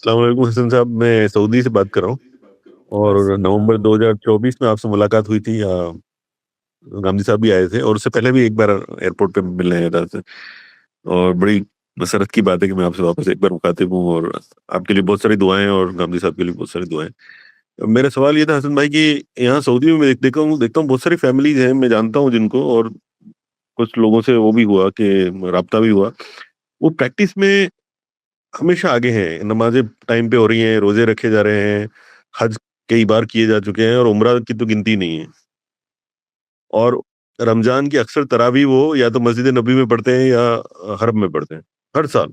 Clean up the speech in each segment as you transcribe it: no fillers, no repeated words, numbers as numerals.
السلام علیکم حسن صاحب، میں سعودی سے بات کر رہا ہوں اور نومبر 2024 میں آپ سے ملاقات ہوئی تھی. گاندھی صاحب بھی آئے تھے اور اس سے پہلے بھی ایک بار ایئرپورٹ پہ ملنے آیا تھا سے. اور بڑی مسرت کی بات ہے کہ میں آپ سے واپس ایک بار مخاطب ہوں اور آپ کے لیے بہت ساری دعائیں اور گاندھی صاحب کے لیے بہت ساری دعائیں. میرا سوال یہ تھا حسن بھائی کہ یہاں سعودی میں دیکھتا ہوں بہت ساری فیملیز ہیں، میں جانتا ہوں جن کو، اور کچھ لوگوں سے وہ بھی ہوا کہ رابطہ بھی ہوا. وہ پریکٹس میں ہمیشہ آگے ہیں، نمازیں ٹائم پہ ہو رہی ہیں، روزے رکھے جا رہے ہیں، حج کئی بار کیے جا چکے ہیں اور عمرہ کی تو گنتی نہیں ہے. اور رمضان کی اکثر تراویح وہ یا تو مسجد نبی میں پڑھتے ہیں یا حرم میں پڑھتے ہیں ہر سال.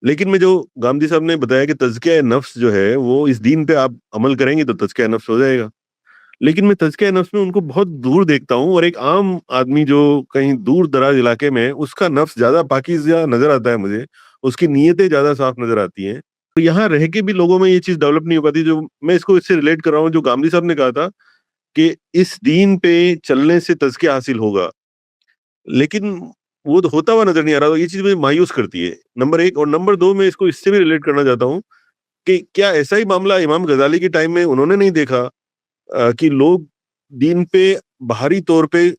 لیکن میں جو گاندھی صاحب نے بتایا کہ تزکیہ نفس جو ہے وہ اس دین پہ آپ عمل کریں گے تو تزکیہ نفس ہو جائے گا. لیکن میں تزکیہ نفس میں ان کو بہت دور دیکھتا ہوں، اور ایک عام آدمی جو کہیں دور دراز علاقے میں، اس کا نفس زیادہ پاکیزہ نظر آتا ہے مجھے، اس کی نیتیں زیادہ صاف نظر آتی ہیں. تو یہاں رہ کے بھی لوگوں میں یہ چیز ڈیولپ نہیں ہو پاتی. جو میں اس کو اس سے ریلیٹ کر رہا ہوں جو گاندھی صاحب نے کہا تھا کہ اس دین پہ چلنے سے تزکیہ حاصل ہوگا، لیکن وہ تو ہوتا ہوا نظر نہیں آ رہا. تو یہ چیز مجھے مایوس کرتی ہے، نمبر ایک. اور نمبر دو، میں اس کو اس سے بھی ریلیٹ کرنا چاہتا ہوں کہ کیا ایسا ہی معاملہ امام غزالی کے ٹائم میں انہوں نے نہیں دیکھا کہ لوگ دین پہ باہری طور پہ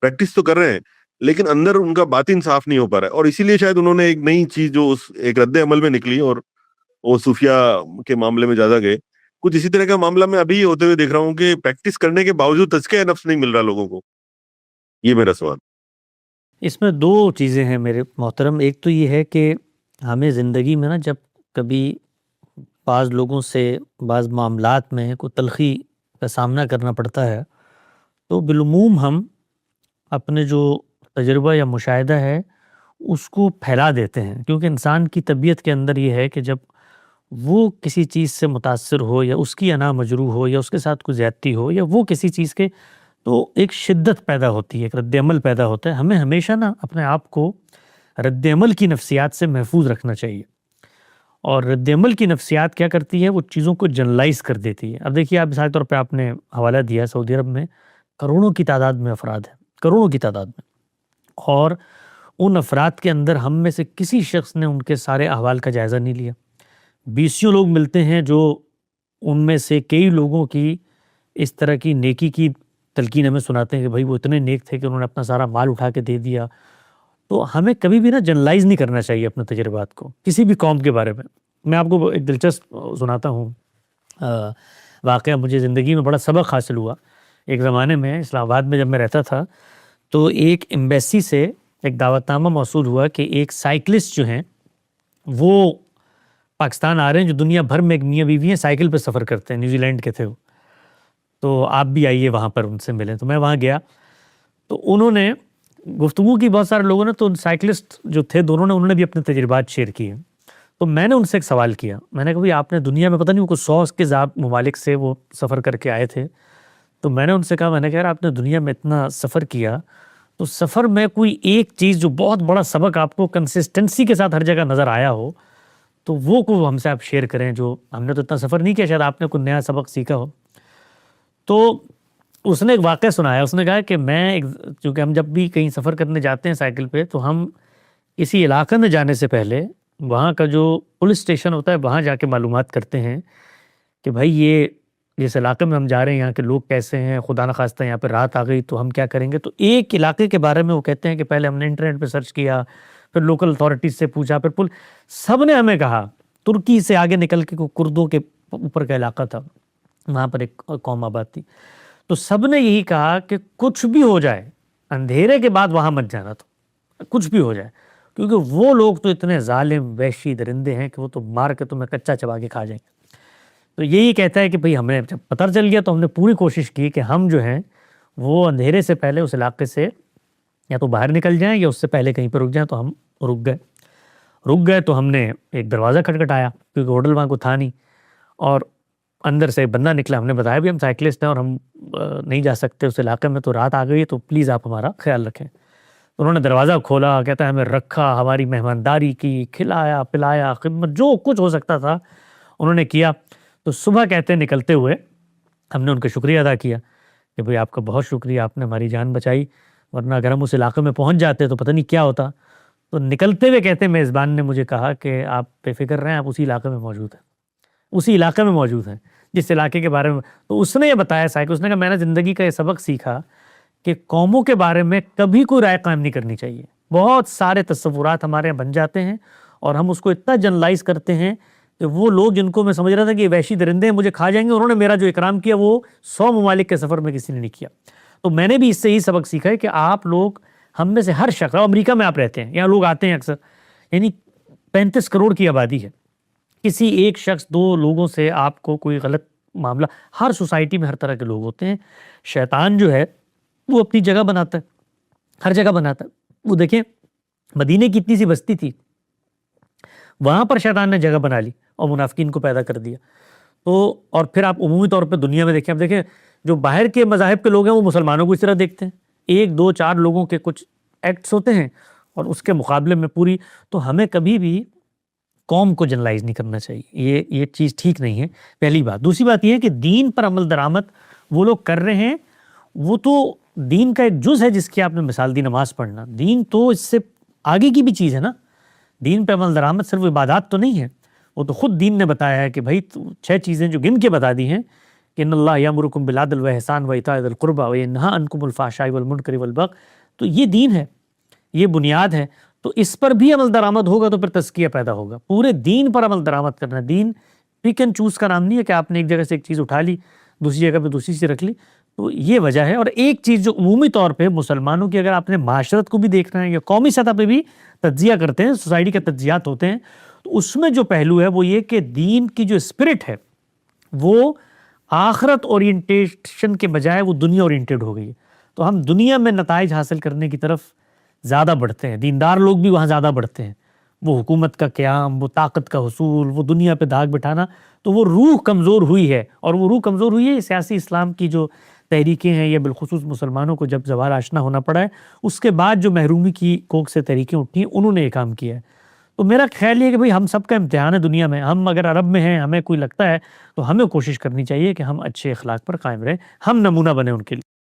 پریکٹس تو کر رہے ہیں لیکن اندر ان کا باطن صاف نہیں ہو پا رہا ہے، اور اسی لیے شاید انہوں نے ایک نئی چیز جو اس ایک رد عمل میں نکلی اور وہ صوفیہ کے معاملے میں زیادہ گئے. کچھ اسی طرح کا معاملہ میں ابھی ہوتے ہوئے دیکھ رہا ہوں کہ پریکٹس کرنے کے باوجود تزکیہ نفس نہیں مل رہا لوگوں کو. یہ میرا سوال. اس میں دو چیزیں ہیں میرے محترم. ایک تو یہ ہے کہ ہمیں زندگی میں نا جب کبھی بعض لوگوں سے بعض معاملات میں کوئی تلخی کا سامنا کرنا پڑتا ہے تو بالعموم ہم اپنے جو تجربہ یا مشاہدہ ہے اس کو پھیلا دیتے ہیں، کیونکہ انسان کی طبیعت کے اندر یہ ہے کہ جب وہ کسی چیز سے متاثر ہو یا اس کی انا مجروح ہو یا اس کے ساتھ کوئی زیادتی ہو یا وہ کسی چیز کے، تو ایک شدت پیدا ہوتی ہے، ایک رد عمل پیدا ہوتا ہے. ہمیں ہمیشہ نا اپنے آپ کو رد عمل کی نفسیات سے محفوظ رکھنا چاہیے. اور رد عمل کی نفسیات کیا کرتی ہے؟ وہ چیزوں کو جنرلائز کر دیتی ہے. اب دیکھیے، آپ مثال طور پہ آپ نے حوالہ دیا سعودی عرب میں کروڑوں کی تعداد میں افراد ہیں، کروڑوں کی تعداد میں، اور ان افراد کے اندر ہم میں سے کسی شخص نے ان کے سارے احوال کا جائزہ نہیں لیا. بیسیوں لوگ ملتے ہیں جو ان میں سے کئی لوگوں کی اس طرح کی نیکی کی تلقین ہمیں سناتے ہیں کہ بھائی وہ اتنے نیک تھے کہ انہوں نے اپنا سارا مال اٹھا کے دے دیا. تو ہمیں کبھی بھی نا جنرلائز نہیں کرنا چاہیے اپنے تجربات کو کسی بھی قوم کے بارے میں. میں آپ کو ایک دلچسپ سناتا ہوں واقعہ. مجھے زندگی میں بڑا سبق حاصل ہوا. ایک زمانے میں اسلام آباد میں جب میں رہتا تھا تو ایک ایمبیسی سے ایک دعوت نامہ موصول ہوا کہ ایک سائیکلسٹ جو ہیں وہ پاکستان آ رہے ہیں، جو دنیا بھر میں ایک میاں بیوی ہیں سائیکل پہ سفر کرتے ہیں، نیوزی لینڈ کے تھے وہ، تو آپ بھی آئیے وہاں پر ان سے ملیں. تو میں وہاں گیا تو انہوں نے گفتگو کی بہت سارے لوگوں نے، تو سائیکلسٹ جو تھے دونوں نے، انہوں نے بھی اپنے تجربات شیئر کیے. تو میں نے ان سے ایک سوال کیا، میں نے کہا بھئی آپ نے دنیا میں پتہ نہیں وہ 100 کے زیادہ ممالک سے وہ سفر کر کے آئے تھے. تو میں نے ان سے کہا، میں نے کہا یار آپ نے دنیا میں اتنا سفر کیا تو سفر میں کوئی ایک چیز جو بہت بڑا سبق آپ کو کنسسٹنسی کے ساتھ ہر جگہ نظر آیا ہو تو وہ کو ہم سے آپ شیئر کریں. جو ہم نے تو اتنا سفر نہیں کیا، شاید آپ نے کوئی نیا سبق سیکھا ہو. تو اس نے ایک واقعہ سنایا. اس نے کہا کہ چونکہ ہم جب بھی کہیں سفر کرنے جاتے ہیں سائیکل پہ تو ہم کسی علاقے میں جانے سے پہلے وہاں کا جو پولیس اسٹیشن ہوتا ہے وہاں جا کے معلومات کرتے ہیں کہ بھائی یہ جس علاقے میں ہم جا رہے ہیں یہاں کے لوگ کیسے ہیں، خدا نخواستہ یہاں پہ رات آ گئی تو ہم کیا کریں گے. تو ایک علاقے کے بارے میں وہ کہتے ہیں کہ پہلے ہم نے انٹرنیٹ پہ سرچ کیا، پھر لوکل اتھارٹیز سے پوچھا، پھر سب نے ہمیں کہا. ترکی سے آگے نکل کے کردوں کے اوپر کا علاقہ تھا، وہاں پر ایک قوم آباد تھی. تو سب نے یہی کہا کہ کچھ بھی ہو جائے اندھیرے کے بعد وہاں مت جانا، تو کچھ بھی ہو جائے، کیونکہ وہ لوگ تو اتنے ظالم وحشی درندے ہیں کہ وہ تو مار کے تمہیں کچا چبا کے کھا جائیں گے. تو یہی کہتا ہے کہ بھئی ہمیں جب پتہ چل گیا تو ہم نے پوری کوشش کی کہ ہم جو ہیں وہ اندھیرے سے پہلے اس علاقے سے یا تو باہر نکل جائیں یا اس سے پہلے کہیں پہ رک جائیں. تو ہم رک گئے تو ہم نے ایک دروازہ کھٹکھٹایا کیونکہ ہوٹل وہاں کو تھا نہیں، اور اندر سے ایک بندہ نکلا. ہم نے بتایا بھی ہم سائیکلسٹ ہیں اور ہم نہیں جا سکتے اس علاقے میں، تو رات آ گئی تو پلیز آپ ہمارا خیال رکھیں. انہوں نے دروازہ کھولا، کہتا ہے ہمیں رکھا، ہماری مہمانداری کی، کھلایا پلایا، خدمت جو کچھ ہو سکتا تھا انہوں نے کیا. تو صبح کہتے ہیں نکلتے ہوئے ہم نے ان کا شکریہ ادا کیا کہ بھئی آپ کا بہت شکریہ، آپ نے ہماری جان بچائی، ورنہ اگر ہم اس علاقے میں پہنچ جاتے تو پتہ نہیں کیا ہوتا. تو نکلتے ہوئے کہتے ہیں میزبان نے مجھے کہا کہ آپ بے فکر رہیں، آپ اسی علاقے میں موجود ہیں. اسی علاقے میں موجود ہیں جس علاقے کے بارے میں. تو اس نے یہ بتایا سائیکو، اس نے کہا میں نے زندگی کا یہ سبق سیکھا کہ قوموں کے بارے میں کبھی کوئی رائے قائم نہیں کرنی چاہیے. بہت سارے تصورات ہمارے یہاں بن جاتے ہیں اور ہم اس کو اتنا جنرلائز کرتے ہیں کہ وہ لوگ جن کو میں سمجھ رہا تھا کہ یہ وحشی درندے ہیں مجھے کھا جائیں گے، انہوں نے میرا جو اکرام کیا وہ 100 ممالک کے سفر میں کسی نے نہیں کیا. تو میں نے بھی اس سے یہی سبق سیکھا ہے کہ آپ لوگ، ہم میں سے ہر شخص، امریکہ میں آپ رہتے ہیں، یہاں لوگ آتے ہیں اکثر، یعنی 35 کروڑ کی آبادی ہے، کسی ایک شخص 2 لوگوں سے آپ کو کوئی غلط معاملہ، ہر سوسائٹی میں ہر طرح کے لوگ ہوتے ہیں. شیطان جو ہے وہ اپنی جگہ بناتا ہے، ہر جگہ بناتا ہے. وہ دیکھیں مدینے کی اتنی سی بستی تھی، وہاں پر شیطان نے جگہ بنا لی اور منافقین کو پیدا کر دیا. تو اور پھر آپ عمومی طور پہ دنیا میں دیکھیں، آپ دیکھیں جو باہر کے مذاہب کے لوگ ہیں وہ مسلمانوں کو اس طرح دیکھتے ہیں، 1 2 4 لوگوں کے کچھ ایکٹس ہوتے ہیں اور اس کے مقابلے میں پوری. تو ہمیں کبھی بھی قوم کو جنرلائز نہیں کرنا چاہیے، یہ چیز ٹھیک نہیں ہے، پہلی بات. دوسری بات یہ ہے کہ دین پر عمل درآمد وہ لوگ کر رہے ہیں، وہ تو دین کا ایک جز ہے جس کی آپ نے مثال دی، نماز پڑھنا. دین تو اس سے آگے کی بھی چیز ہے نا. دین پہ عمل درآمد صرف عبادات تو نہیں ہے، وہ تو خود دین نے بتایا ہے کہ بھائی 6 چیزیں جو گن کے بتا دی ہیں کہ ان اللہ یامرکم بالعدل والاحسان وایتاء ذی القربی وینہی عنکم الفحشاء والمنکر والبغی. تو یہ دین ہے، یہ بنیاد ہے. تو اس پر بھی عمل درآمد ہوگا تو پھر تزکیہ پیدا ہوگا. پورے دین پر عمل درآمد کرنا، دین پک اینڈ چوز کا نام نہیں ہے کہ آپ نے ایک جگہ سے ایک چیز اٹھا لی، دوسری جگہ پہ دوسری سے رکھ لی. تو یہ وجہ ہے. اور ایک چیز جو عمومی طور پہ مسلمانوں کی، اگر آپ نے معاشرت کو بھی دیکھنا ہے یا قومی سطح پہ بھی تجزیہ کرتے ہیں، سوسائٹی کے تجزیات ہوتے ہیں، تو اس میں جو پہلو ہے وہ یہ کہ دین کی جو اسپرٹ ہے وہ آخرت اورینٹیشن کے بجائے وہ دنیا اورینٹیڈ ہو گئی ہے. تو ہم دنیا میں نتائج حاصل کرنے کی طرف زیادہ بڑھتے ہیں، دیندار لوگ بھی وہاں زیادہ بڑھتے ہیں. وہ حکومت کا قیام، وہ طاقت کا حصول، وہ دنیا پہ دھاگ بٹھانا. تو وہ روح کمزور ہوئی ہے، اور وہ روح کمزور ہوئی ہے سیاسی اسلام کی جو تحریکیں ہیں، یا بالخصوص مسلمانوں کو جب زوال آشنا ہونا پڑا ہے، اس کے بعد جو محرومی کی کوکھ سے تحریکیں اٹھی ہیں، انہوں نے یہ کام کیا ہے. تو میرا خیال یہ ہے کہ بھئی ہم سب کا امتحان ہے دنیا میں. ہم اگر عرب میں ہیں، ہمیں کوئی لگتا ہے تو ہمیں کوشش کرنی چاہیے کہ ہم اچھے اخلاق پر قائم رہیں، ہم نمونہ بنیں ان کے لیے.